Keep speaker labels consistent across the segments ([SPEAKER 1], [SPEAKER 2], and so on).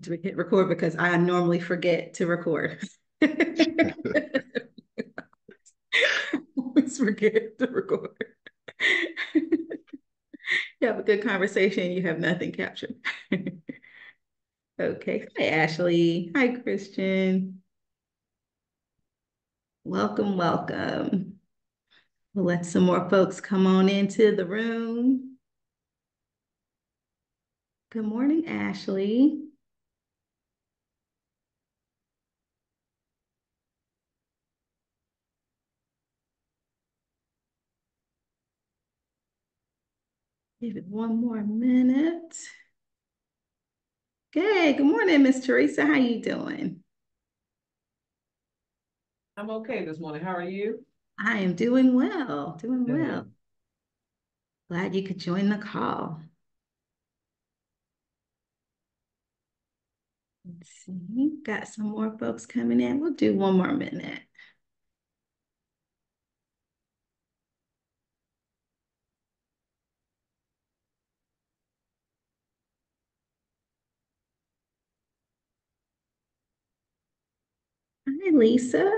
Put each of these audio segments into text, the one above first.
[SPEAKER 1] to hit record because I normally forget to record. Always forget to record. You have a good conversation, you have nothing captured. Okay. Hi, Ashley. Hi, Christian. Welcome, welcome. We'll let some more folks come on into the room. Good morning, Ashley. Give it one more minute. Okay, good morning, Miss Teresa. How you doing?
[SPEAKER 2] I'm okay this morning. How are you?
[SPEAKER 1] I am doing well, doing well.
[SPEAKER 2] Good.
[SPEAKER 1] Glad you could join the call. Let's see, got some more folks coming in. We'll do one more minute. Hi, Lisa.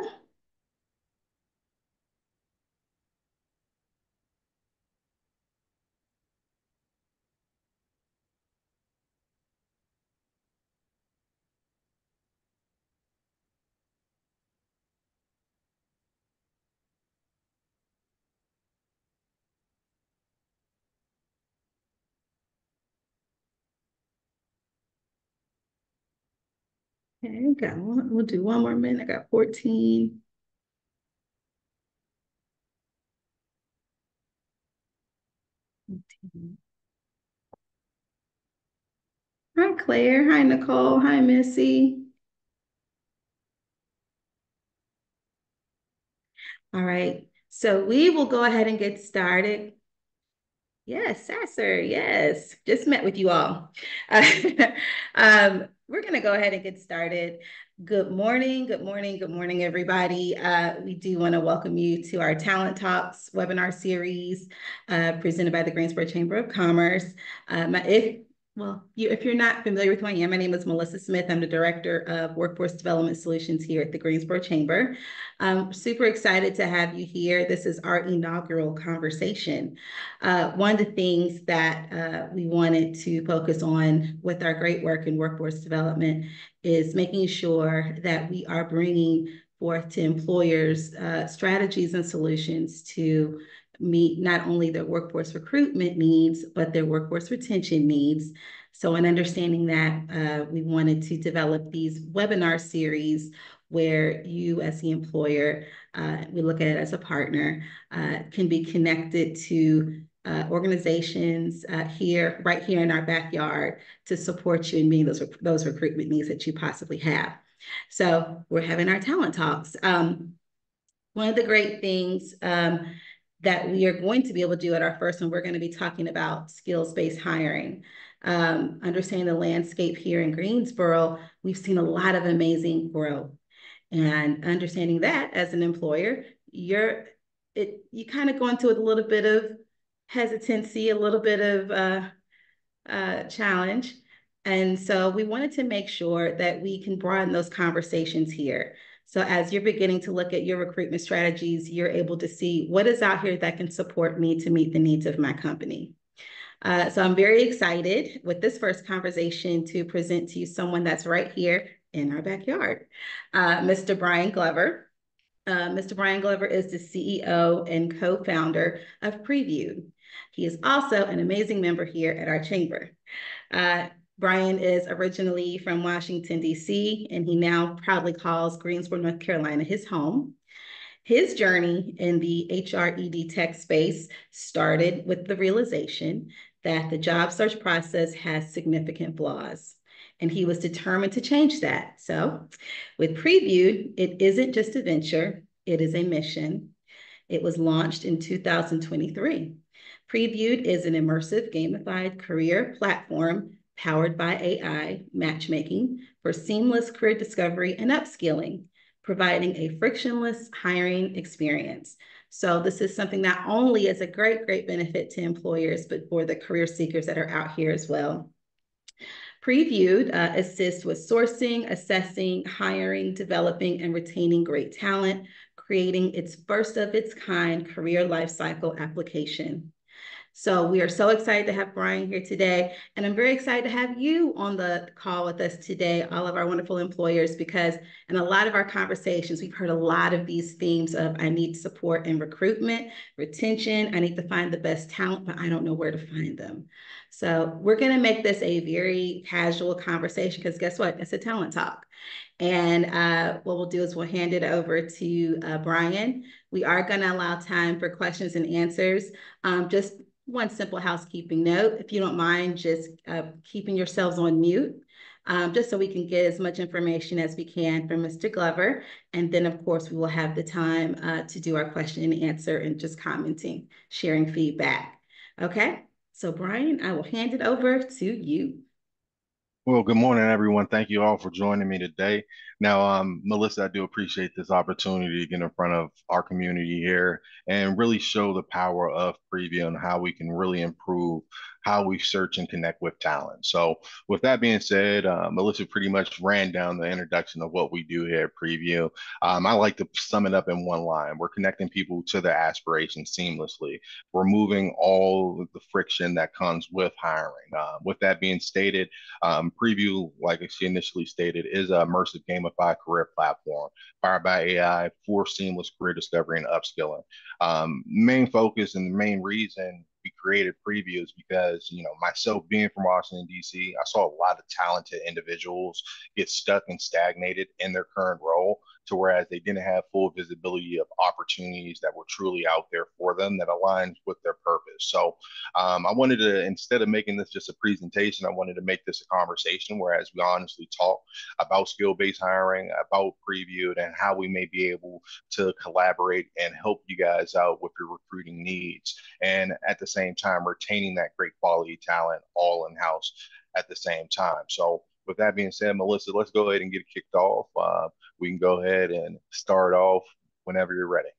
[SPEAKER 1] Okay, got one. We'll do one more minute. I got 14. Hi, Claire. Hi, Nicole. Hi, Missy. All right, so we will go ahead and get started. Yes, Sasser, yes, just met with you all. We're going to go ahead and get started. Good morning, good morning, good morning, everybody. We do want to welcome you to our Talent Talks webinar series presented by the Greensboro Chamber of Commerce. If you're not familiar with who I am, my name is Melissa Smith. I'm the Director of Workforce Development Solutions here at the Greensboro Chamber. I'm super excited to have you here. This is our inaugural conversation. One of the things that we wanted to focus on with our great work in workforce development is making sure that we are bringing forth to employers strategies and solutions to meet not only their workforce recruitment needs, but their workforce retention needs. So in understanding that, we wanted to develop these webinar series where you as the employer, we look at it as a partner, can be connected to organizations right here in our backyard to support you in meeting those recruitment needs that you possibly have. So we're having our talent talks. One of the great things that we are going to be able to do at our first one, we're going to be talking about skills-based hiring. Understanding the landscape here in Greensboro, we've seen a lot of amazing growth. And understanding that as an employer, you kind of go into it a little bit of hesitancy, a little bit of challenge. And so we wanted to make sure that we can broaden those conversations here. So as you're beginning to look at your recruitment strategies, you're able to see what is out here that can support me to meet the needs of my company. So I'm very excited with this first conversation to present to you someone that's right here in our backyard, Mr. Brian Glover. Mr. Brian Glover is the CEO and co-founder of Preview. He is also an amazing member here at our chamber. Brian is originally from Washington, D.C., and he now proudly calls Greensboro, North Carolina, his home. His journey in the HRED tech space started with the realization that the job search process has significant flaws, and he was determined to change that. So with Preview, it isn't just a venture, it is a mission. It was launched in 2023. Previewed is an immersive gamified career platform powered by AI matchmaking for seamless career discovery and upskilling, providing a frictionless hiring experience. So this is something not only is a great benefit to employers, but for the career seekers that are out here as well. Previewed assists with sourcing, assessing, hiring, developing, and retaining great talent, creating its first of its kind career lifecycle application. So we are so excited to have Brian here today. And I'm very excited to have you on the call with us today, all of our wonderful employers, because in a lot of our conversations, we've heard a lot of these themes of I need support in recruitment, retention, I need to find the best talent, but I don't know where to find them. So we're going to make this a very casual conversation because guess what? It's a talent talk. And what we'll do is we'll hand it over to Brian. We are going to allow time for questions and answers. Just one simple housekeeping note, if you don't mind just keeping yourselves on mute, just so we can get as much information as we can from Mr. Glover. And then, of course, we will have the time to do our question and answer and just commenting, sharing feedback. Okay, so Brian, I will hand it over to you.
[SPEAKER 3] Well, good morning, everyone. Thank you all for joining me today. Now, Melissa, I do appreciate this opportunity to get in front of our community here and really show the power of Preview and how we can really improve how we search and connect with talent. So, with that being said, Melissa pretty much ran down the introduction of what we do here at Preview. I like to sum it up in one line. We're connecting people to their aspirations seamlessly, removing all the friction that comes with hiring. With that being stated, Preview, like she initially stated, is an immersive gamified career platform powered by AI for seamless career discovery and upskilling. Main focus and the main reason we created Preview is because, myself being from Washington, D.C., I saw a lot of talented individuals get stuck and stagnated in their current role to whereas they didn't have full visibility of opportunities that were truly out there for them that aligns with their purpose. So I wanted to, instead of making this just a presentation, I wanted to make this a conversation whereas we honestly talk about skill-based hiring, about Previewed, and how we may be able to collaborate and help you guys out with your recruiting needs. And at the same time, retaining that great quality talent all in-house at the same time. So with that being said, Melissa, let's go ahead and get it kicked off. We can go ahead and start off whenever you're ready.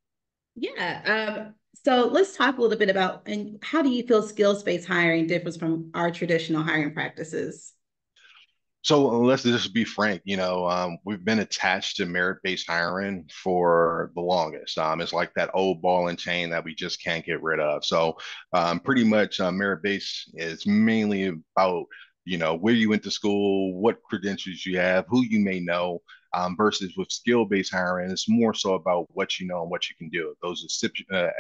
[SPEAKER 1] Yeah. So let's talk a little bit about, and how do you feel skills-based hiring differs from our traditional hiring practices?
[SPEAKER 3] So let's just be frank, we've been attached to merit-based hiring for the longest. It's like that old ball and chain that we just can't get rid of. So pretty much merit-based is mainly about, where you went to school, what credentials you have, who you may know, versus with skill-based hiring, it's more so about what you know and what you can do. Those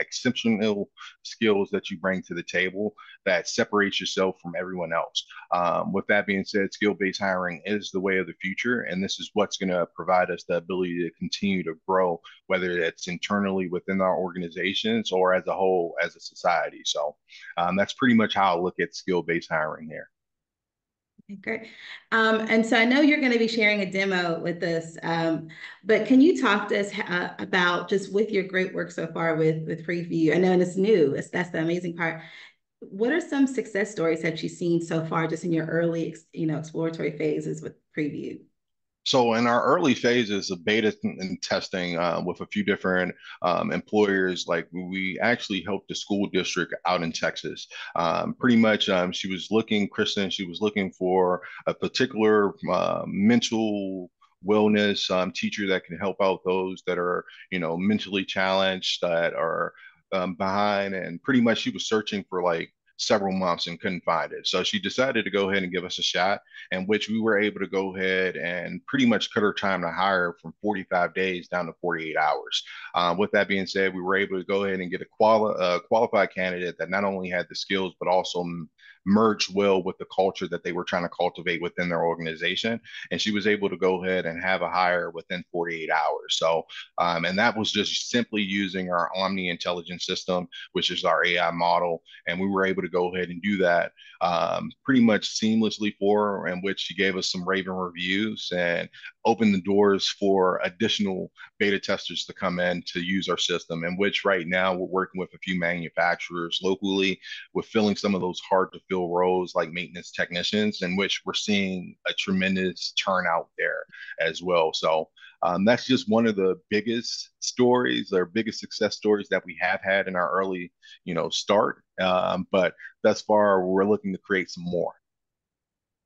[SPEAKER 3] exceptional skills that you bring to the table that separates yourself from everyone else. With that being said, skill-based hiring is the way of the future, and this is what's going to provide us the ability to continue to grow, whether it's internally within our organizations or as a whole as a society. So that's pretty much how I look at skill-based hiring here.
[SPEAKER 1] Okay, great. And so I know you're going to be sharing a demo with us, but can you talk to us about just with your great work so far with Preview? I know and it's new. That's the amazing part. What are some success stories that you've seen so far, just in your early, exploratory phases with Preview?
[SPEAKER 3] So in our early phases of beta and testing with a few different employers, like we actually helped a school district out in Texas. Pretty much, Kristen, she was looking for a particular mental wellness teacher that can help out those that are, mentally challenged, that are behind. And pretty much she was searching for like several months and couldn't find it. So she decided to go ahead and give us a shot, in which we were able to go ahead and pretty much cut her time to hire from 45 days down to 48 hours. With that being said, we were able to go ahead and get a qualified candidate that not only had the skills, but also merged well with the culture that they were trying to cultivate within their organization. And she was able to go ahead and have a hire within 48 hours. So, and that was just simply using our Omni intelligence system, which is our AI model. And we were able to go ahead and do that pretty much seamlessly for her, in which she gave us some raving reviews and opened the doors for additional beta testers to come in to use our system, in which right now we're working with a few manufacturers locally with filling some of those hard to fill roles like maintenance technicians, in which we're seeing a tremendous turnout there as well. So that's just one of the biggest stories or biggest success stories that we have had in our early, start. But thus far, we're looking to create some more.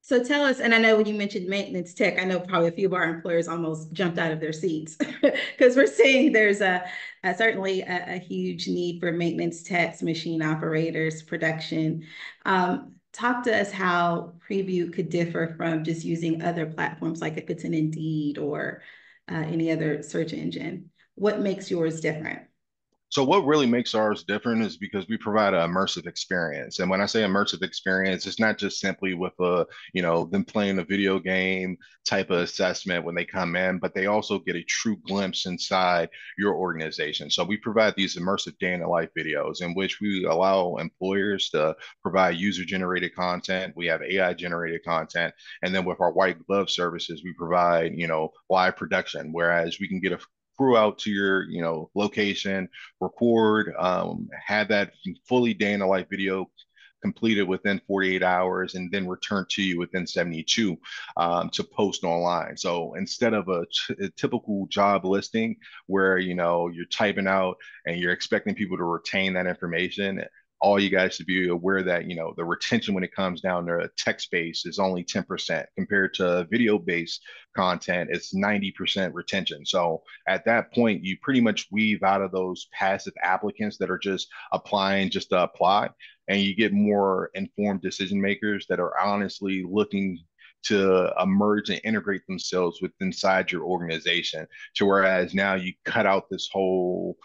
[SPEAKER 1] So tell us, and I know when you mentioned maintenance tech, I know probably a few of our employers almost jumped out of their seats because we're seeing there's certainly a huge need for maintenance techs, machine operators, production. Talk to us how Preview could differ from just using other platforms, like if it's an Indeed or any other search engine. What makes yours different?
[SPEAKER 3] So what really makes ours different is because we provide an immersive experience. And when I say immersive experience, it's not just simply with them playing a video game type of assessment when they come in, but they also get a true glimpse inside your organization. So we provide these immersive day in the life videos in which we allow employers to provide user generated content. We have AI generated content. And then with our white glove services, we provide, live production, whereas we can get a crew out to your location, record, have that fully day in the life video completed within 48 hours, and then return to you within 72 to post online. So instead of a typical job listing where you're typing out and you're expecting people to retain that information, all you guys should be aware that the retention when it comes down to text based is only 10% compared to video based content. It's 90% retention. So at that point, you pretty much weave out of those passive applicants that are just applying just to apply, and you get more informed decision makers that are honestly looking to emerge and integrate themselves with inside your organization, to whereas now you cut out this whole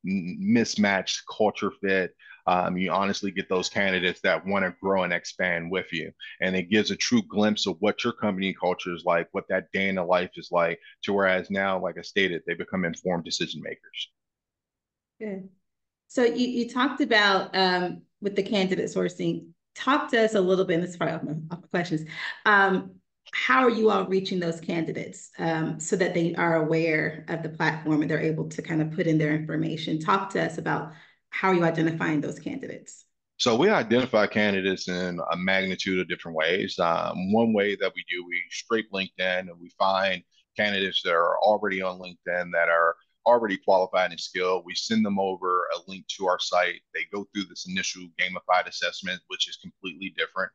[SPEAKER 3] mismatched culture fit. You honestly get those candidates that want to grow and expand with you. And it gives a true glimpse of what your company culture is like, what that day in the life is like, to whereas now, like I stated, they become informed decision makers.
[SPEAKER 1] Good. So you talked about with the candidate sourcing. Talk to us a little bit, and this is probably off my questions. How are you all reaching those candidates so that they are aware of the platform and they're able to kind of put in their information? Talk to us about how are you identifying those candidates?
[SPEAKER 3] So we identify candidates in a magnitude of different ways. One way that we do, we scrape LinkedIn and we find candidates that are already on LinkedIn that are already qualified and skilled. We send them over a link to our site. They go through this initial gamified assessment, which is completely different.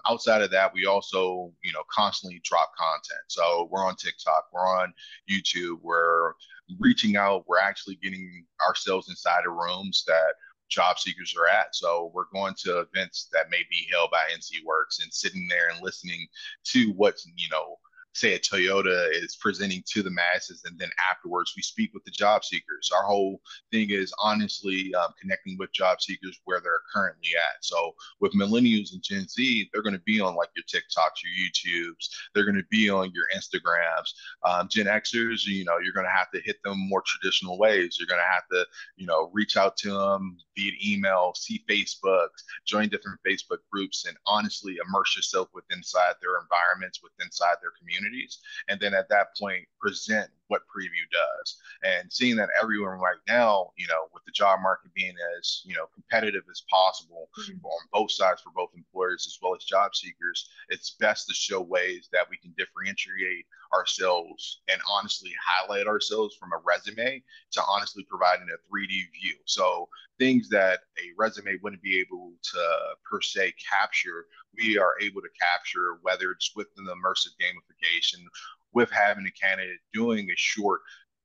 [SPEAKER 3] Outside of that, we also, constantly drop content. So we're on TikTok, we're on YouTube, we're reaching out, we're actually getting ourselves inside of rooms that job seekers are at. So we're going to events that may be held by NC Works and sitting there and listening to what, say a Toyota is presenting to the masses. And then afterwards, we speak with the job seekers. Our whole thing is honestly connecting with job seekers where they're currently at. So with millennials and Gen Z, they're going to be on like your TikToks, your YouTubes. They're going to be on your Instagrams. Gen Xers, you're going to have to hit them more traditional ways. You're going to have to, reach out to them via email, see Facebook, join different Facebook groups, and honestly immerse yourself with inside their environments, with inside their communities. And then at that point, present what Preview does. And seeing that everyone right now, with the job market being as, competitive as possible on both sides for both employers as well as job seekers, it's best to show ways that we can differentiate ourselves and honestly highlight ourselves from a resume to honestly providing a 3D view. So things that a resume wouldn't be able to per se capture, we are able to capture, whether it's with an immersive gamification, with having a candidate doing a short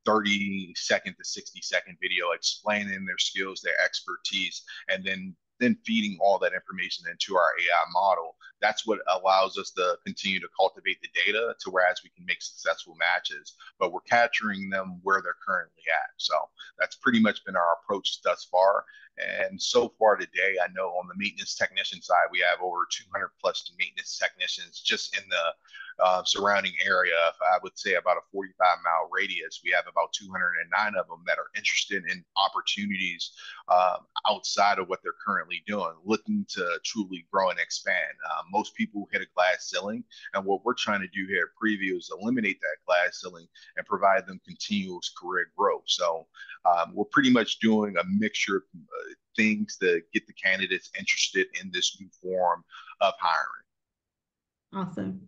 [SPEAKER 3] 30-second to 60-second video explaining their skills, their expertise, and then feeding all that information into our AI model. That's what allows us to continue to cultivate the data to whereas we can make successful matches, but we're capturing them where they're currently at. So that's pretty much been our approach thus far. And so far today, I know on the maintenance technician side, we have over 200 plus maintenance technicians just in the surrounding area. I would say about a 45-mile radius. We have about 209 of them that are interested in opportunities outside of what they're currently doing, looking to truly grow and expand. Most people hit a glass ceiling, and what we're trying to do here at Preview is eliminate that glass ceiling and provide them continuous career growth. So we're pretty much doing a mixture of things to get the candidates interested in this new form of hiring.
[SPEAKER 1] Awesome.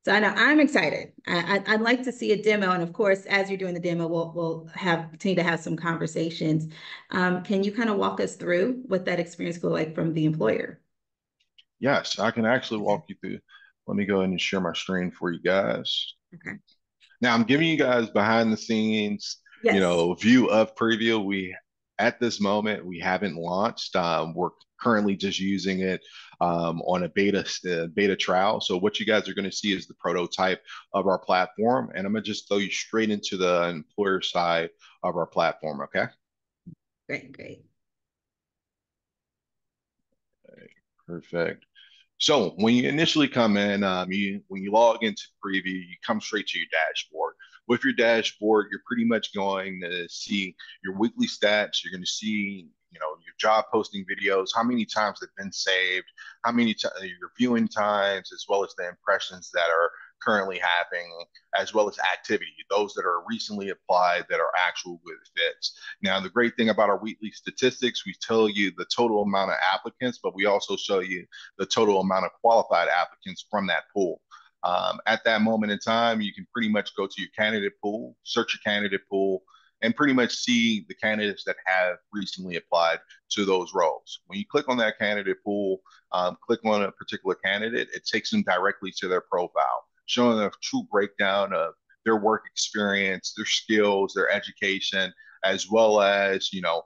[SPEAKER 1] So I know I'm excited. I'd like to see a demo, and of course, as you're doing the demo, we'll continue to have some conversations. Can you kind of walk us through what that experience looked like from the employer?
[SPEAKER 3] Yes, I can actually walk you through. Let me go ahead and share my screen for you guys.
[SPEAKER 1] Okay.
[SPEAKER 3] Now I'm giving you guys behind the scenes,
[SPEAKER 1] Yes.
[SPEAKER 3] view of Preview. At this moment, we haven't launched. We're currently just using it on a beta trial. So what you guys are going to see is the prototype of our platform, and I'm going to just throw you straight into the employer side of our platform. Okay.
[SPEAKER 1] Great, great.
[SPEAKER 3] Perfect. So when you initially come in, when you log into Preview, you come straight to your dashboard. With your dashboard, you're pretty much going to see your weekly stats. You're going to see, your job posting videos, how many times they've been saved, how many your viewing times, as well as the impressions that are currently happening, as well as activity, those that are recently applied that are actual good fits. Now, the great thing about our weekly statistics, we tell you the total amount of applicants, but we also show you the total amount of qualified applicants from that pool. At that moment in time, you can pretty much go to your candidate pool, search your candidate pool, and pretty much see the candidates that have recently applied to those roles. When you click on that candidate pool, click on a particular candidate, it takes them directly to their profile, showing a true breakdown of their work experience, their skills, their education, as well as, the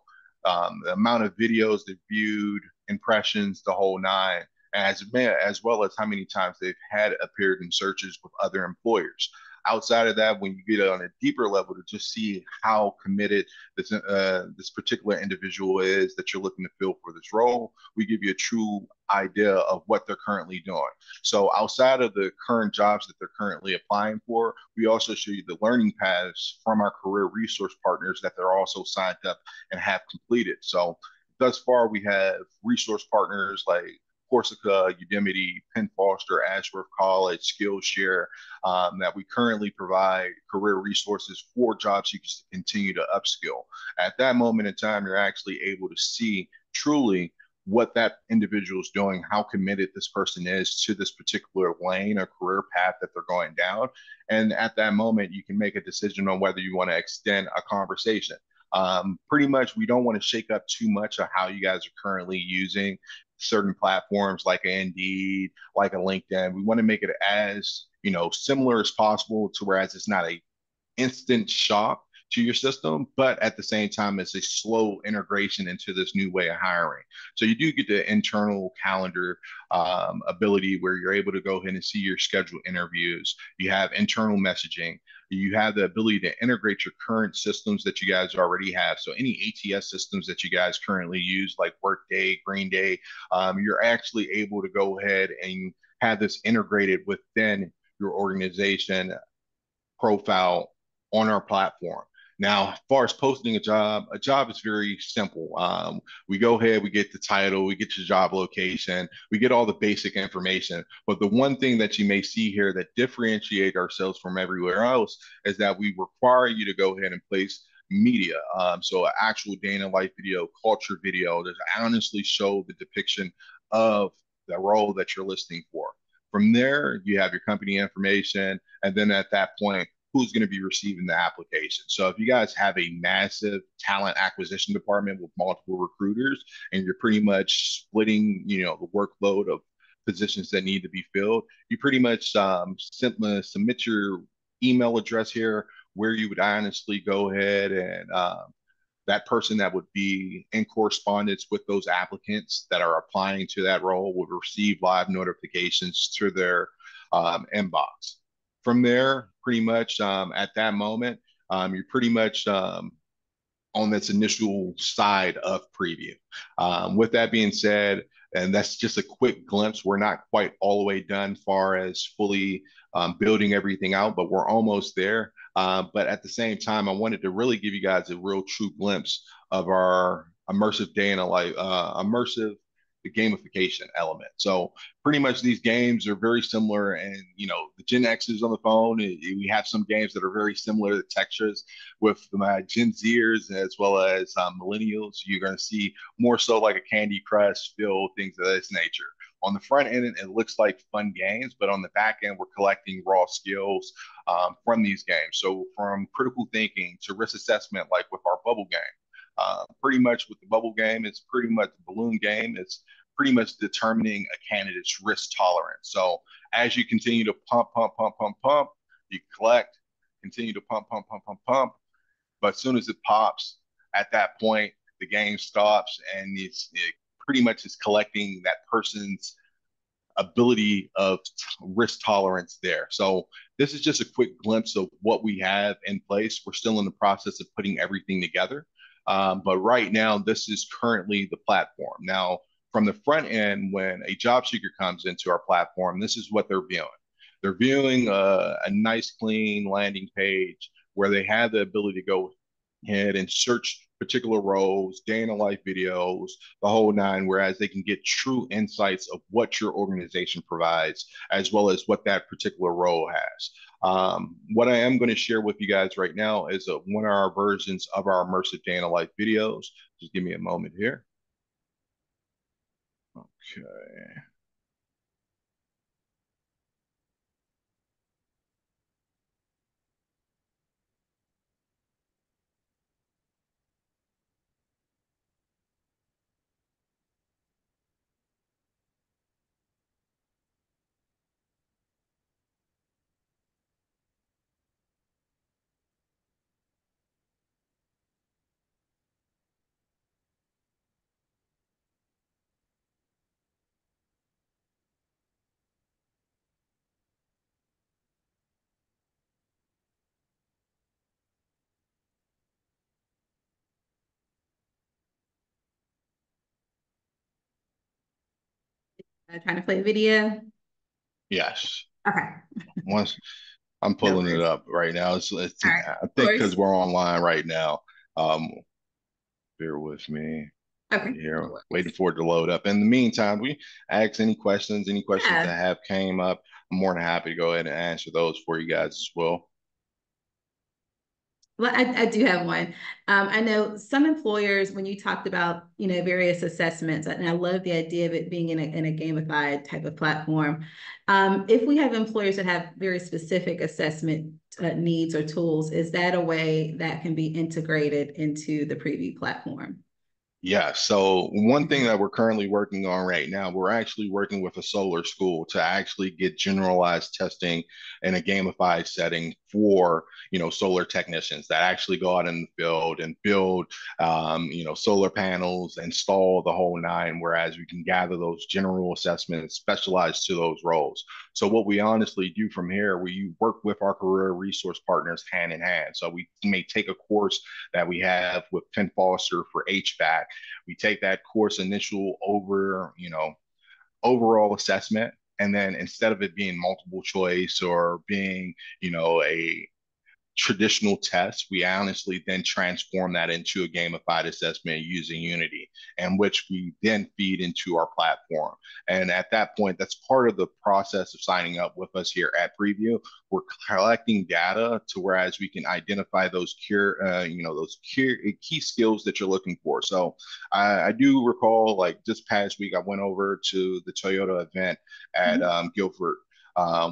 [SPEAKER 3] amount of videos they've viewed, impressions, the whole nine, as well as how many times they've had appeared in searches with other employers. Outside of that, when you get on a deeper level to just see how committed this particular individual is that you're looking to fill for this role, we give you a true idea of what they're currently doing. So outside of the current jobs that they're currently applying for, we also show you the learning paths from our career resource partners that they're also signed up and have completed. So thus far, we have resource partners like Corsica, Udemy, Penn Foster, Ashworth College, Skillshare, that we currently provide career resources for job seekers to continue to upskill. At that moment in time, you're actually able to see truly what that individual is doing, how committed this person is to this particular lane or career path that they're going down. And at that moment, you can make a decision on whether you want to extend a conversation. Pretty much, we don't want to shake up too much of how you guys are currently using certain platforms like Indeed, like a LinkedIn. We want to make it as, similar as possible to whereas it's not a instant shock to your system, but at the same time, it's a slow integration into this new way of hiring. So you do get the internal calendar ability where you're able to go ahead and see your scheduled interviews. You have internal messaging. You have the ability to integrate your current systems that you guys already have. So any ATS systems that you guys currently use, like Workday, Green Day, you're actually able to go ahead and have this integrated within your organization profile on our platform. Now, as far as posting a job is very simple. We go ahead, we get the title, we get your job location, we get all the basic information. But the one thing that you may see here that differentiate ourselves from everywhere else is that we require you to go ahead and place media. So an actual day in a life video, culture video, that honestly show the depiction of the role that you're listing for. From there, you have your company information, and then at that point, who's going to be receiving the application. So if you guys have a massive talent acquisition department with multiple recruiters and you're pretty much splitting, the workload of positions that need to be filled, you pretty much submit your email address here where you would honestly go ahead and that person that would be in correspondence with those applicants that are applying to that role would receive live notifications to their inbox. From there, pretty much at that moment, you're pretty much on this initial side of preview. With that being said, and that's just a quick glimpse. We're not quite all the way done as far as fully building everything out, but we're almost there. But at the same time, I wanted to really give you guys a real true glimpse of our immersive day in a life, immersive the gamification element. So pretty much these games are very similar, and the Gen X's on the phone, we have some games that are very similar to textures with my Gen Zers as well as millennials. You're going to see more so like a Candy Crush, Phil, things of this nature. On the front end, it looks like fun games, but on the back end, we're collecting raw skills from these games. So from critical thinking to risk assessment, like with our bubble game. Pretty much with the bubble game, it's pretty much a balloon game. It's pretty much determining a candidate's risk tolerance. So as you continue to pump, you collect, continue to pump. But as soon as it pops, at that point, the game stops and it pretty much is collecting that person's ability of risk tolerance there. So this is just a quick glimpse of what we have in place. We're still in the process of putting everything together. But right now, this is currently the platform. Now, from the front end, when a job seeker comes into our platform, this is what they're viewing. They're viewing a nice, clean landing page where they have the ability to go ahead and search particular roles, day in the life videos, the whole nine, whereas they can get true insights of what your organization provides, as well as what that particular role has. What I am going to share with you guys right now is one of our versions of our immersive day in the life videos. Just give me a moment here. Okay.
[SPEAKER 1] Trying to play video.
[SPEAKER 3] Yes.
[SPEAKER 1] Okay.
[SPEAKER 3] Once I'm
[SPEAKER 1] No
[SPEAKER 3] pulling it
[SPEAKER 1] worries.
[SPEAKER 3] up right now.
[SPEAKER 1] All right.
[SPEAKER 3] I
[SPEAKER 1] Of
[SPEAKER 3] think
[SPEAKER 1] course.
[SPEAKER 3] because we're online right now. Bear with me.
[SPEAKER 1] Okay.
[SPEAKER 3] Here,
[SPEAKER 1] No
[SPEAKER 3] waiting
[SPEAKER 1] worries.
[SPEAKER 3] for it to load up. In the meantime, we ask any questions
[SPEAKER 1] Yeah.
[SPEAKER 3] that have came up. I'm more than happy to go ahead and answer those for you guys as well.
[SPEAKER 1] Well, I do have one. I know some employers, when you talked about, various assessments, and I love the idea of it being in a gamified type of platform. If we have employers that have very specific assessment needs or tools, is that a way that can be integrated into the preview platform?
[SPEAKER 3] Yeah, so one thing
[SPEAKER 1] Mhm.
[SPEAKER 3] that we're currently working on right now, we're actually working with a solar school to actually get generalized testing in a gamified setting for, solar technicians that actually go out in the field and build, solar panels, install the whole nine, whereas we can gather those general assessments specialized to those roles. So what we honestly do from here, we work with our career resource partners hand in hand. So we may take a course that we have with Penn Foster for HVAC. We take that course initial overall assessment, and then instead of it being multiple choice or being a traditional tests, we honestly then transform that into a gamified assessment using Unity, and which we then feed into our platform. And at that point, that's part of the process of signing up with us here at Preview. We're collecting data to whereas we can identify those key skills that you're looking for. So I do recall, like this past week, I went over to the Toyota event at
[SPEAKER 1] Mhm.
[SPEAKER 3] Guilford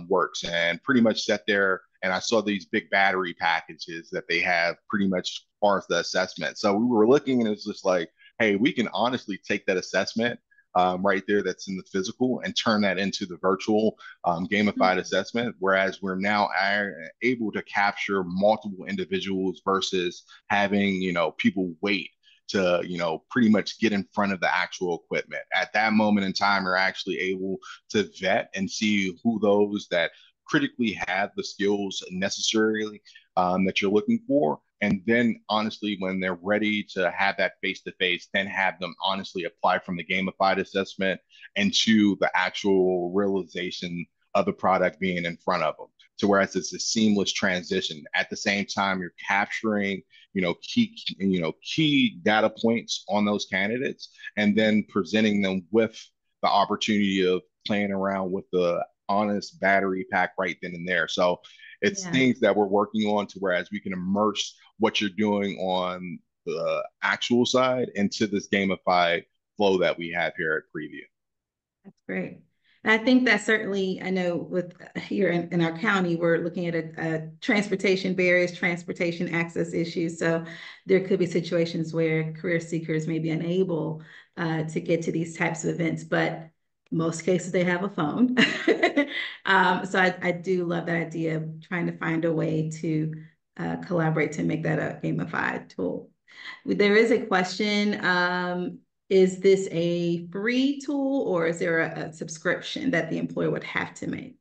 [SPEAKER 3] Works and pretty much sat there and I saw these big battery packages that they have pretty much as far as the assessment. So we were looking and it's just like, hey, we can honestly take that assessment right there that's in the physical and turn that into the virtual gamified assessment. Whereas we're now able to capture multiple individuals versus having, people wait to, pretty much get in front of the actual equipment. At that moment in time, you're actually able to vet and see who those that critically have the skills necessarily that you're looking for. And then, honestly, when they're ready to have that face to face, then have them honestly apply from the gamified assessment into the actual realization of the product being in front of them. So, whereas it's a seamless transition, at the same time, you're capturing, key data points on those candidates, and then presenting them with the opportunity of playing around with the honest battery pack right then and there. So it's
[SPEAKER 1] Yeah.
[SPEAKER 3] things that we're working on to whereas we can immerse what you're doing on the actual side into this gamified flow that we have here at Preview.
[SPEAKER 1] That's great. And I think that certainly, I know with here in our county, we're looking at a transportation barriers, transportation access issues. So there could be situations where career seekers may be unable to get to these types of events, but most cases they have a phone. So I do love that idea of trying to find a way to collaborate to make that a gamified tool. There is a question. Is this a free tool or is there a subscription that the employer would have to make?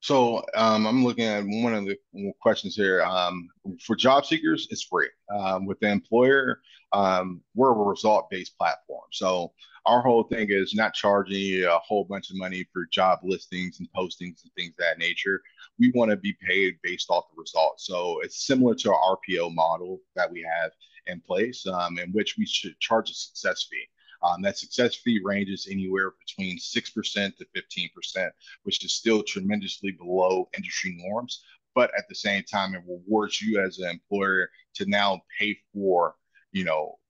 [SPEAKER 3] So I'm looking at one of the questions here. For job seekers, it's free. With the employer, we're a result-based platform. So our whole thing is not charging you a whole bunch of money for job listings and postings and things of that nature. We want to be paid based off the results. So it's similar to our RPO model that we have in place, in which we should charge a success fee. That success fee ranges anywhere between 6% to 15%, which is still tremendously below industry norms. But at the same time, it rewards you as an employer to now pay for,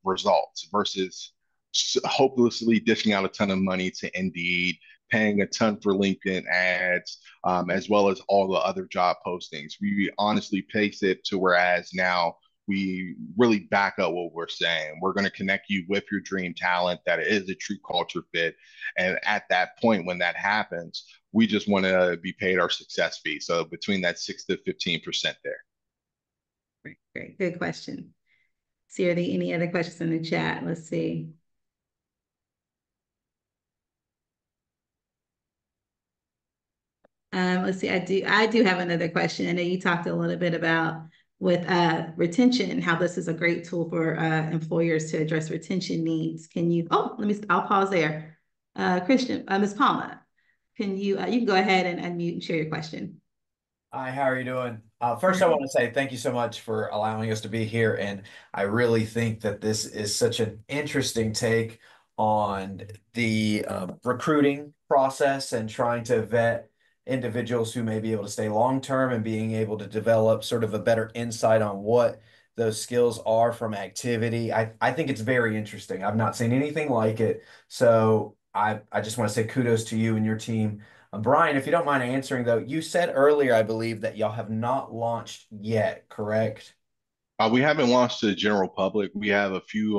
[SPEAKER 3] results versus hopelessly dishing out a ton of money to Indeed, paying a ton for LinkedIn ads, as well as all the other job postings. We honestly pace it to whereas now we really back up what we're saying. We're going to connect you with your dream talent that is a true culture fit. And at that point, when that happens, we just want to be paid our success fee. So between that 6 to 15% there.
[SPEAKER 1] Great, great. Good question. See, are there any other questions in the chat? Let's see. Let's see. I do have another question. I know you talked a little bit about with retention, how this is a great tool for employers to address retention needs. I'll pause there. Christian, Ms. Palma, you can go ahead and unmute and share your question.
[SPEAKER 4] Hi, how are you doing? First, I want to say thank you so much for allowing us to be here. And I really think that this is such an interesting take on the recruiting process and trying to vet individuals who may be able to stay long term and being able to develop sort of a better insight on what those skills are from activity. I think it's very interesting. I've not seen anything like it. So I just want to say kudos to you and your team. Brian, if you don't mind answering, though, you said earlier, I believe, that y'all have not launched yet, correct?
[SPEAKER 3] We haven't launched to the general public. We have a few,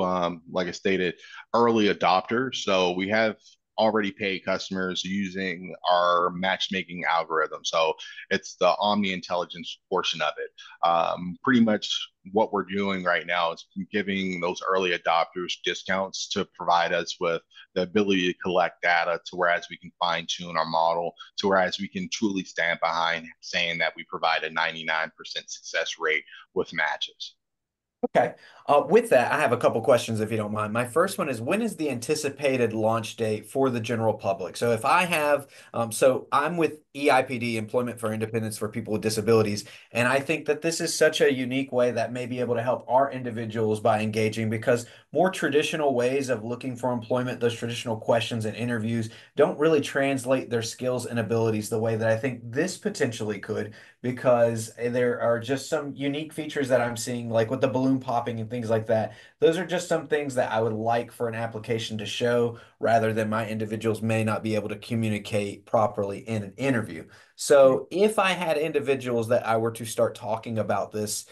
[SPEAKER 3] like I stated, early adopters. So we have already paid customers using our matchmaking algorithm. So it's the omni intelligence portion of it. Pretty much what we're doing right now is giving those early adopters discounts to provide us with the ability to collect data to whereas we can fine tune our model to whereas we can truly stand behind saying that we provide a 99% success rate with matches.
[SPEAKER 4] Okay. With that, I have a couple questions if you don't mind. My first one is when is the anticipated launch date for the general public? So if I have, so I'm with EIPD, Employment for Independence for People with Disabilities, and I think that this is such a unique way that may be able to help our individuals by engaging because more traditional ways of looking for employment, those traditional questions and interviews don't really translate their skills and abilities the way that I think this potentially could because there are just some unique features that I'm seeing, like with the balloon popping and things like that. Those are just some things that I would like for an application to show rather than my individuals may not be able to communicate properly in an interview. So if I had individuals that I were to start talking about this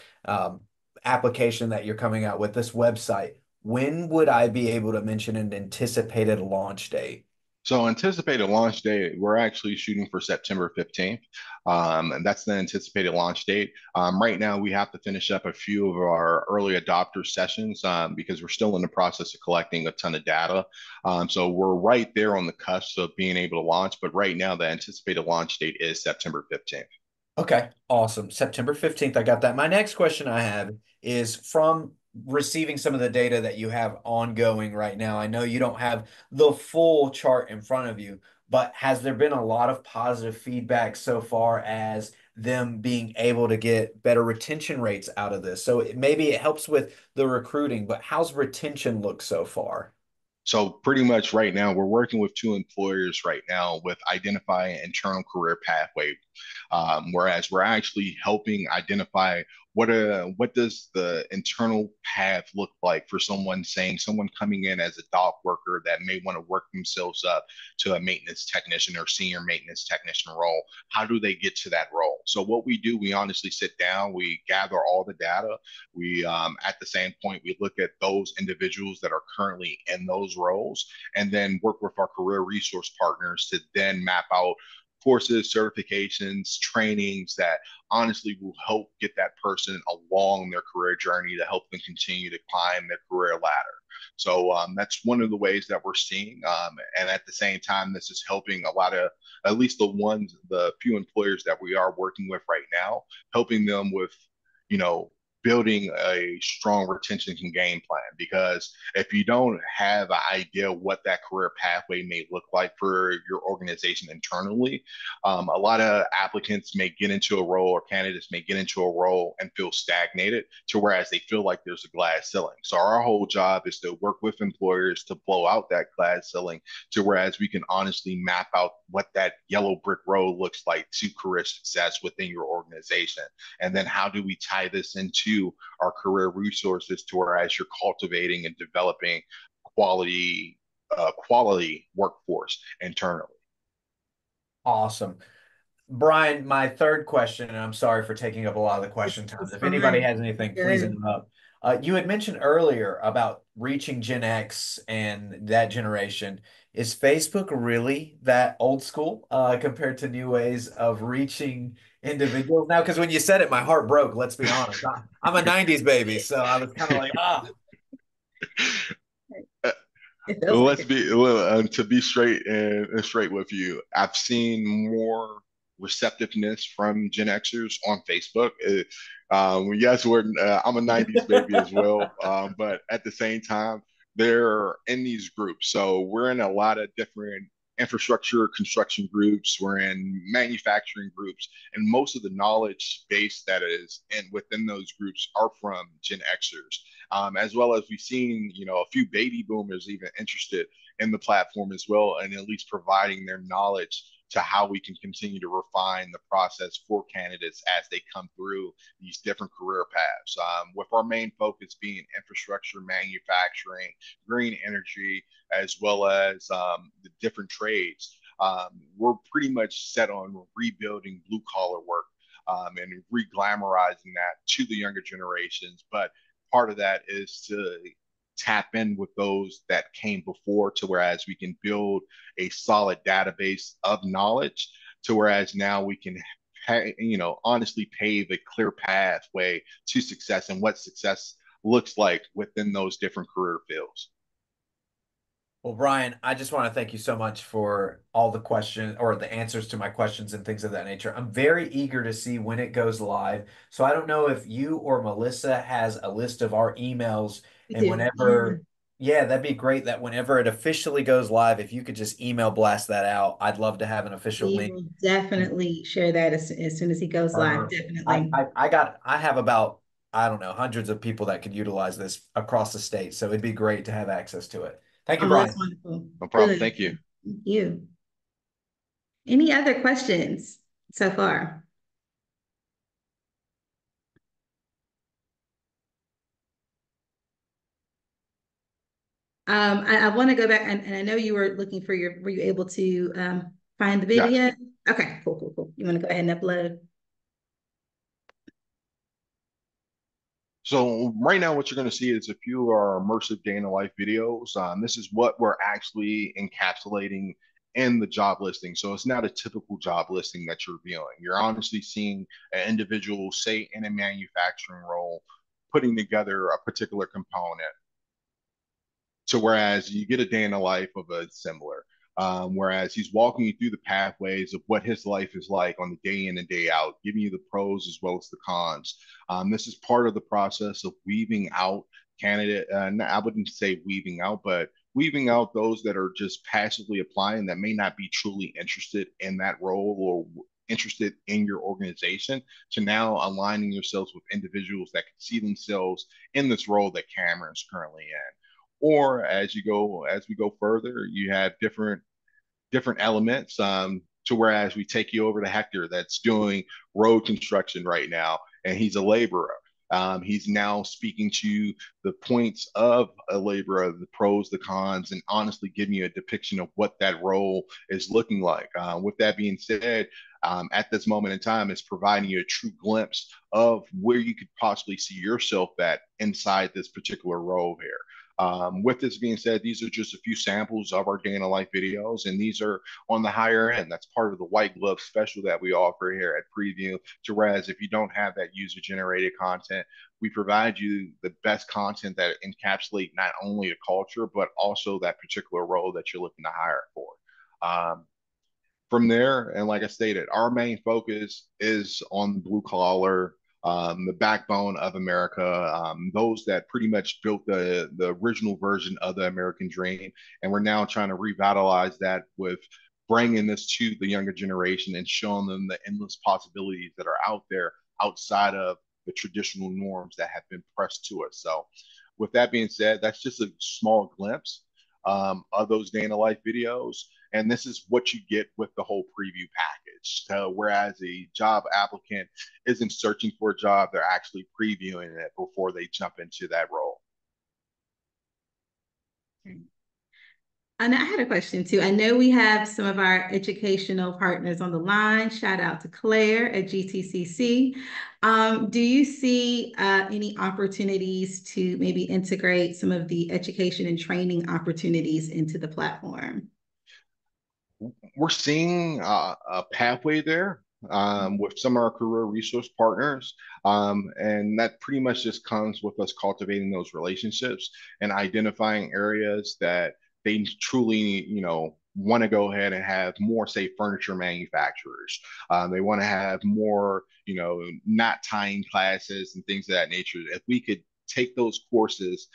[SPEAKER 4] application that you're coming out with, this website, when would I be able to mention an anticipated launch date?
[SPEAKER 3] So anticipated launch date, we're actually shooting for September 15th. And that's the anticipated launch date. Right now, we have to finish up a few of our early adopter sessions because we're still in the process of collecting a ton of data. So we're right there on the cusp of being able to launch. But right now, the anticipated launch date is September 15th.
[SPEAKER 4] Okay, awesome. September 15th, I got that. My next question I have is from receiving some of the data that you have ongoing right now. I know you don't have the full chart in front of you, but has there been a lot of positive feedback so far as them being able to get better retention rates out of this? So maybe it helps with the recruiting, but how's retention look so far?
[SPEAKER 3] So pretty much right now, we're working with two employers right now with identifying internal career pathway, whereas we're actually helping identify what does the internal path look like for someone coming in as a dock worker that may want to work themselves up to a maintenance technician or senior maintenance technician role. How do they get to that role? So what we do, we honestly sit down, we gather all the data. We, at the same point, we look at those individuals that are currently in those roles and then work with our career resource partners to then map out courses, certifications, trainings that honestly will help get that person along their career journey to help them continue to climb their career ladder. So that's one of the ways that we're seeing. And at the same time, this is helping a lot of, at least the few employers that we are working with right now, helping them with, you know, building a strong retention and game plan. Because if you don't have an idea what that career pathway may look like for your organization internally, a lot of applicants may get into a role or candidates may get into a role and feel stagnated to whereas they feel like there's a glass ceiling. So our whole job is to work with employers to blow out that glass ceiling to whereas we can honestly map out what that yellow brick road looks like to career success within your organization. And then how do we tie this into our career resources to whereas you're cultivating and developing quality workforce internally.
[SPEAKER 4] Awesome. Brian, my third question, and I'm sorry for taking up a lot of the question time.
[SPEAKER 1] It's
[SPEAKER 4] If anybody
[SPEAKER 1] fine.
[SPEAKER 4] has anything, please
[SPEAKER 1] Good.
[SPEAKER 4] interrupt. You had mentioned earlier about reaching Gen X and that generation. Is Facebook really that old school compared to new ways of reaching individuals now? Because when you said it, my heart broke. Let's be honest. I'm a '90s baby, so I was kind of like, ah.
[SPEAKER 1] It feels
[SPEAKER 3] Well,
[SPEAKER 1] like it.
[SPEAKER 3] to be straight with you. I've seen more receptiveness from Gen Xers on Facebook. Yes, I'm a '90s baby as well, but at the same time, they're in these groups. So we're in a lot of different infrastructure construction groups. We're in manufacturing groups, and most of the knowledge base that is in within those groups are from Gen Xers, as well as we've seen, a few baby boomers even interested in the platform as well, and at least providing their knowledge to how we can continue to refine the process for candidates as they come through these different career paths. With our main focus being infrastructure, manufacturing, green energy, as well as the different trades, we're pretty much set on rebuilding blue collar work and re-glamorizing that to the younger generations. But part of that is to tap in with those that came before to whereas we can build a solid database of knowledge to whereas now we can honestly pave a clear pathway to success and what success looks like within those different career fields.
[SPEAKER 4] Well, Brian, I just want to thank you so much for all the questions or the answers to my questions and things of that nature. I'm very eager to see when it goes live. So I don't know if you or Melissa has a list of our emails
[SPEAKER 1] We
[SPEAKER 4] and
[SPEAKER 1] do. Yeah.
[SPEAKER 4] whenever, yeah, that'd be great that whenever it officially goes live, if you could just email blast that out, I'd love to have an official
[SPEAKER 1] We
[SPEAKER 4] link.
[SPEAKER 1] will definitely share that as soon as he goes live.
[SPEAKER 4] Perfect. I,
[SPEAKER 1] Definitely.
[SPEAKER 4] I, I got, I have about, I don't know, hundreds of people that could utilize this across the state. So it'd be great to have access to it. Thank you,
[SPEAKER 1] Oh, that's
[SPEAKER 4] Brian.
[SPEAKER 1] wonderful.
[SPEAKER 3] No problem.
[SPEAKER 1] Good.
[SPEAKER 3] Thank you.
[SPEAKER 1] Thank you. Any other questions so far? I want to go back and I know you were looking for were you able to find the
[SPEAKER 3] Yes.
[SPEAKER 1] video? Okay, cool, cool, cool. You want to go ahead and upload?
[SPEAKER 3] So right now, what you're going to see is a few of our immersive day in the life videos. This is what we're actually encapsulating in the job listing. So it's not a typical job listing that you're viewing. You're honestly seeing an individual, say, in a manufacturing role, putting together a particular component. So whereas you get a day in the life of a similar, whereas he's walking you through the pathways of what his life is like on the day in and day out, giving you the pros as well as the cons. This is part of the process of weaving out candidate. I wouldn't say weaving out, but weaving out those that are just passively applying that may not be truly interested in that role or interested in your organization to now aligning yourselves with individuals that can see themselves in this role that Cameron is currently in. Or as we go further, you have different elements. To whereas we take you over to Hector that's doing road construction right now, and he's a laborer. He's now speaking to the points of a laborer, the pros, the cons, and honestly giving you a depiction of what that role is looking like. With that being said, at this moment in time, it's providing you a true glimpse of where you could possibly see yourself at inside this particular role here. With this being said, these are just a few samples of our day in a life videos, and these are on the higher end. That's part of the white glove special that we offer here at Preview. To whereas if you don't have that user generated content, we provide you the best content that encapsulate not only the culture, but also that particular role that you're looking to hire for. Um, from there, and like I stated, our main focus is on the blue collar, the backbone of America, those that pretty much built the original version of the American dream. And we're now trying to revitalize that with bringing this to the younger generation and showing them the endless possibilities that are out there outside of the traditional norms that have been pressed to us. So with that being said, that's just a small glimpse of those day in the life videos. And this is what you get with the whole preview package. Whereas a job applicant isn't searching for a job, they're actually previewing it before they jump into that role.
[SPEAKER 1] And I had a question too. I know we have some of our educational partners on the line. Shout out to Claire at GTCC. Do you see any opportunities to maybe integrate some of the education and training opportunities into the platform?
[SPEAKER 3] We're seeing a pathway there with some of our career resource partners. And that pretty much just comes with us cultivating those relationships and identifying areas that they truly, want to go ahead and have more, say, furniture manufacturers. They want to have more, knot tying classes and things of that nature. If we could take those courses,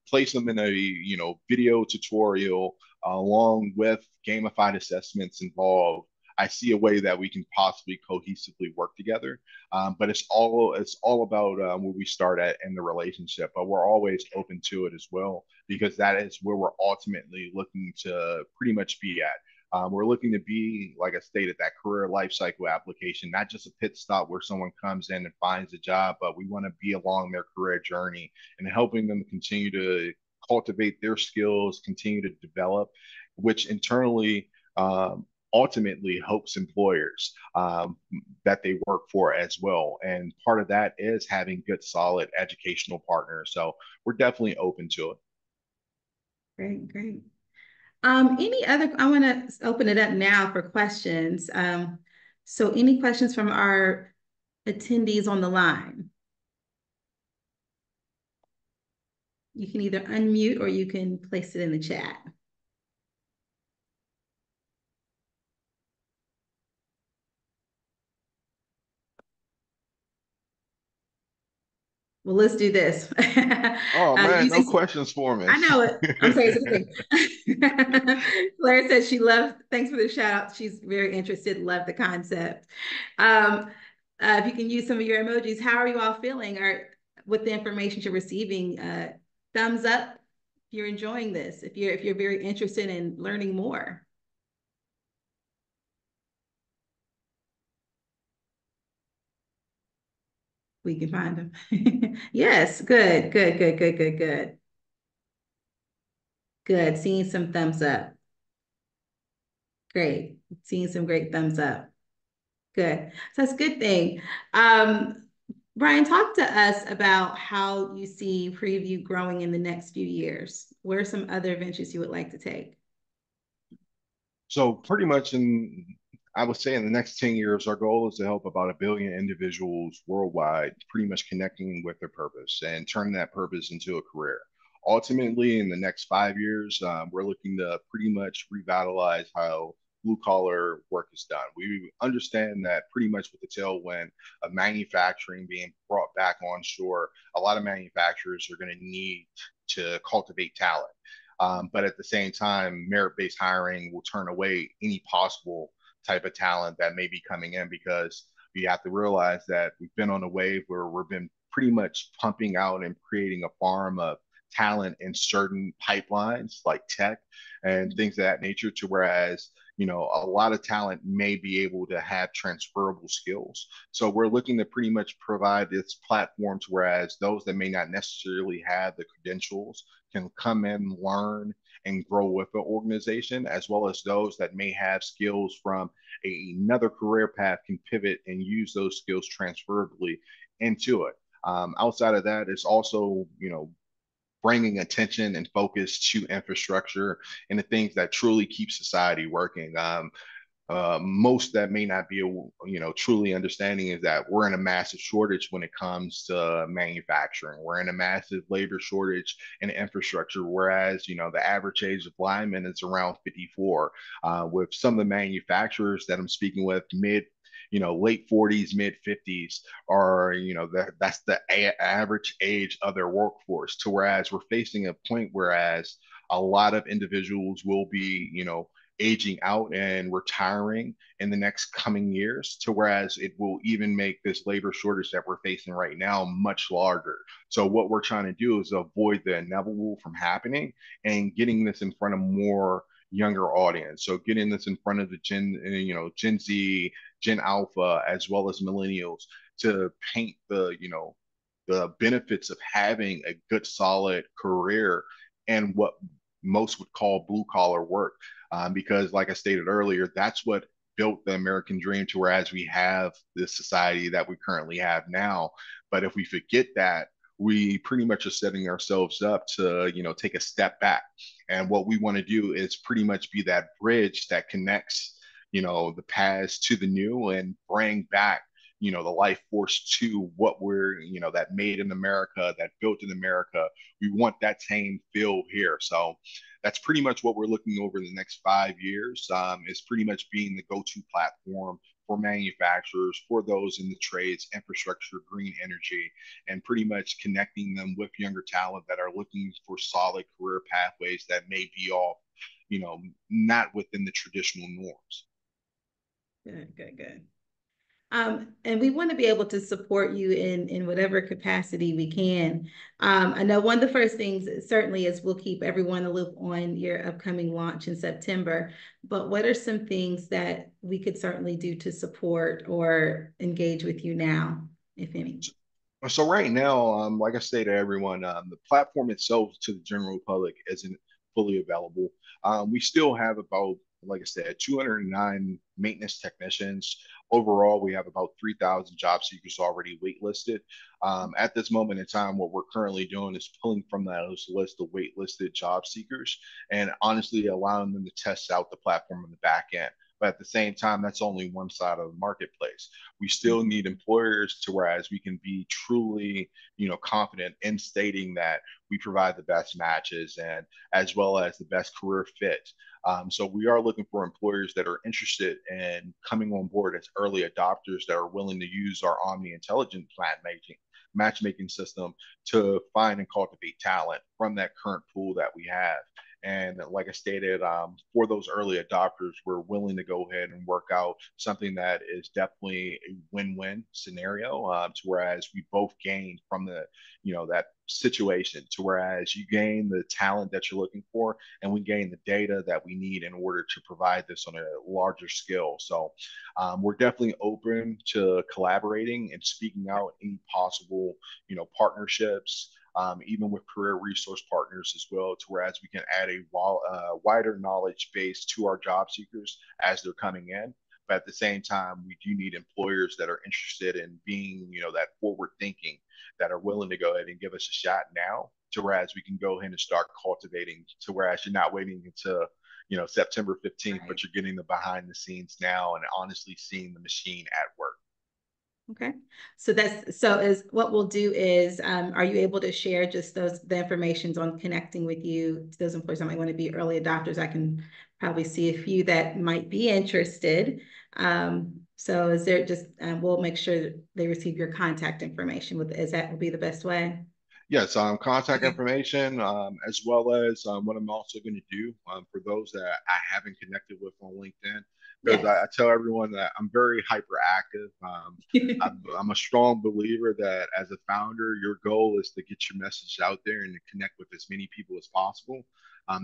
[SPEAKER 3] place them in a, video tutorial along with gamified assessments involved, I see a way that we can possibly cohesively work together. But it's all about where we start at in the relationship. But we're always open to it as well, because that is where we're ultimately looking to pretty much be at. We're looking to be, like I stated, that career life cycle application, not just a pit stop where someone comes in and finds a job, but we want to be along their career journey and helping them continue to cultivate their skills, continue to develop, which internally ultimately helps employers that they work for as well. And part of that is having good, solid educational partners. So we're definitely open to it.
[SPEAKER 1] Great, great. Any other, I want to open it up now for questions. So any questions from our attendees on the line? You can either unmute or you can place it in the chat. Well, let's do this.
[SPEAKER 3] Oh man, no questions for me.
[SPEAKER 1] I know it. I'm sorry. Claire said she loved, thanks for the shout out. She's very interested, loved the concept. If you can use some of your emojis, how are you all feeling with the information you're receiving? Thumbs up if you're enjoying this, if you're very interested in learning more. We can find them. Yes, good. Good, seeing some thumbs up. Great, seeing some great thumbs up. Good, so that's a good thing. Brian, talk to us about how you see Preview growing in the next few years. What are some other ventures you would like to take?
[SPEAKER 3] So pretty much I would say in the next 10 years, our goal is to help about 1 billion individuals worldwide, pretty much connecting with their purpose and turning that purpose into a career. Ultimately, in the next 5 years, we're looking to pretty much revitalize how blue collar work is done. We understand that pretty much with the tailwind of manufacturing being brought back onshore, a lot of manufacturers are going to need to cultivate talent. But at the same time, merit-based hiring will turn away any possible type of talent that may be coming in, because we have to realize that we've been on a wave where we've been pretty much pumping out and creating a farm of talent in certain pipelines like tech and things of that nature, to whereas a lot of talent may be able to have transferable skills. So we're looking to pretty much provide this platform to whereas those that may not necessarily have the credentials can come in, learn, and grow with the organization, as well as those that may have skills from another career path can pivot and use those skills transferably into it. Outside of that, it's also, bringing attention and focus to infrastructure and the things that truly keep society working. Most that may not be, truly understanding is that we're in a massive shortage when it comes to manufacturing. We're in a massive labor shortage in infrastructure, whereas, the average age of linemen is around 54. With some of the manufacturers that I'm speaking with, late 40s, mid 50s are, that's the average age of their workforce. To whereas we're facing a point whereas a lot of individuals will be, aging out and retiring in the next coming years, to whereas it will even make this labor shortage that we're facing right now much larger. So what we're trying to do is avoid the inevitable from happening and getting this in front of more younger audience. So getting this in front of the Gen Z, Gen Alpha, as well as millennials, to paint the benefits of having a good, solid career and what most would call blue collar work. Because, like I stated earlier, that's what built the American dream to whereas we have this society that we currently have now. But if we forget that, we pretty much are setting ourselves up to, take a step back. And what we want to do is pretty much be that bridge that connects, the past to the new and bring back, the life force to what we're, that made in America, that built in America. We want that same feel here. So that's pretty much what we're looking over in the next 5 years, is pretty much being the go-to platform for manufacturers, for those in the trades, infrastructure, green energy, and pretty much connecting them with younger talent that are looking for solid career pathways that may be off, not within the traditional norms.
[SPEAKER 1] Good, good, good. And we want to be able to support you in whatever capacity we can. I know one of the first things certainly is we'll keep everyone a loop on your upcoming launch in September, but what are some things that we could certainly do to support or engage with you now, if any?
[SPEAKER 3] So right now, like I say to everyone, the platform itself to the general public isn't fully available. We still have about, like I said, 209 maintenance technicians. Overall, we have about 3,000 job seekers already waitlisted. At this moment in time, what we're currently doing is pulling from those list of waitlisted job seekers and honestly allowing them to test out the platform in the back end. But at the same time, that's only one side of the marketplace. We still need employers to whereas we can be truly, confident in stating that we provide the best matches and as well as the best career fit. So we are looking for employers that are interested in coming on board as early adopters that are willing to use our Omni Intelligent matchmaking system to find and cultivate talent from that current pool that we have. And like I stated, for those early adopters, we're willing to go ahead and work out something that is definitely a win-win scenario. To whereas we both gain from that situation. To whereas you gain the talent that you're looking for, and we gain the data that we need in order to provide this on a larger scale. So we're definitely open to collaborating and speaking out any possible, partnerships even with career resource partners as well, to whereas we can add a wider knowledge base to our job seekers as they're coming in. But at the same time, we do need employers that are interested in being, that forward thinking, that are willing to go ahead and give us a shot now, to whereas we can go ahead and start cultivating, to whereas you're not waiting until, September 15th, but you're getting the behind the scenes now and honestly seeing the machine at work.
[SPEAKER 1] Okay, so is what we'll do is, are you able to share just the information on connecting with you to those employees that might want to be early adopters? I can probably see a few that might be interested. So is there just, we'll make sure they receive your contact information is that will be the best way?
[SPEAKER 3] Yes, contact information, as well as what I'm also going to do for those that I haven't connected with on LinkedIn. because
[SPEAKER 1] Yes.
[SPEAKER 3] I tell everyone that I'm very hyperactive. I'm a strong believer that as a founder, your goal is to get your message out there and to connect with as many people as possible.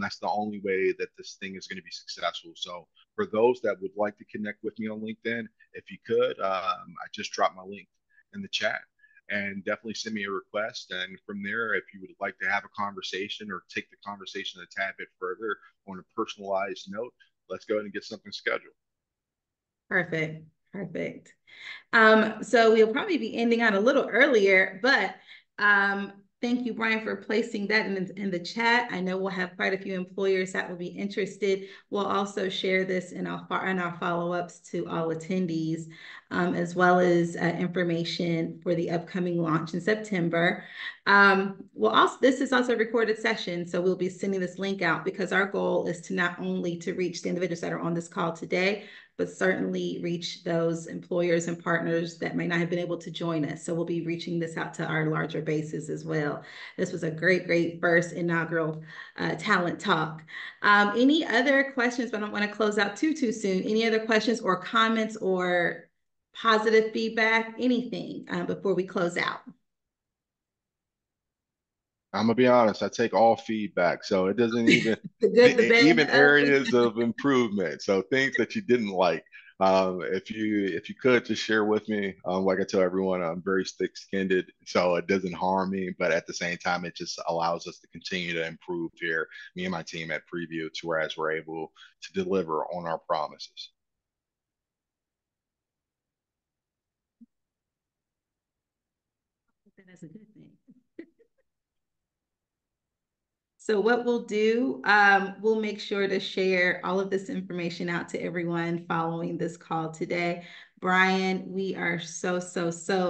[SPEAKER 3] That's the only way that this thing is going to be successful. So for those that would like to connect with me on LinkedIn, if you could, I just dropped my link in the chat and definitely send me a request. And from there, if you would like to have a conversation or take the conversation a tad bit further on a personalized note, let's go ahead and get something scheduled.
[SPEAKER 1] Perfect. Perfect. So we'll probably be ending on a little earlier, but thank you, Brian, for placing that in the chat. I know we'll have quite a few employers that will be interested. We'll also share this in our follow-ups to all attendees, as well as information for the upcoming launch in September. This is also a recorded session, so we'll be sending this link out because our goal is to not only to reach the individuals that are on this call today, but certainly reach those employers and partners that may not have been able to join us. So we'll be reaching this out to our larger bases as well. This was a great first inaugural talent talk. Any other questions? But I don't want to close out too soon. Any other questions or comments or positive feedback, anything before we close out?
[SPEAKER 3] I'm gonna be honest, I take all feedback, so it doesn't even
[SPEAKER 1] The good, the bad,
[SPEAKER 3] even
[SPEAKER 1] the
[SPEAKER 3] areas
[SPEAKER 1] ugly.
[SPEAKER 3] of improvement. So things that you didn't like. If you could just share with me, like I tell everyone, I'm very thick-skinned, so it doesn't harm me, but at the same time, it just allows us to continue to improve here, me and my team at Preview, to whereas we're able to deliver on our promises.
[SPEAKER 1] That's a good thing. So what we'll do, we'll make sure to share all of this information out to everyone following this call today. Brian, we are so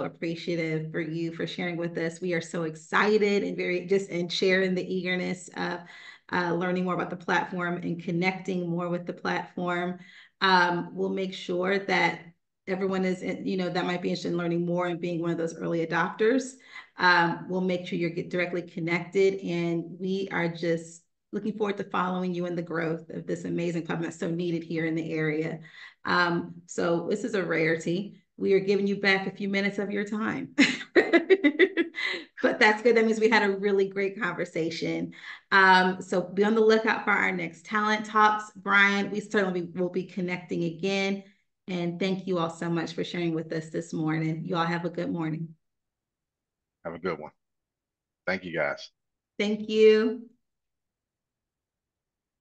[SPEAKER 1] appreciative for you for sharing with us. We are so excited and sharing the eagerness of learning more about the platform and connecting more with the platform. We'll make sure that everyone is, that might be interested in learning more and being one of those early adopters. We'll make sure you're directly connected, and we are just looking forward to following you in the growth of this amazing platform that's so needed here in the area. So this is a rarity. We are giving you back a few minutes of your time. But that's good. That means we had a really great conversation. So be on the lookout for our next talent talks. Brian, we certainly will be connecting again. And thank you all so much for sharing with us this morning. You all have a good morning.
[SPEAKER 3] Have a good one. Thank you, guys.
[SPEAKER 1] Thank you.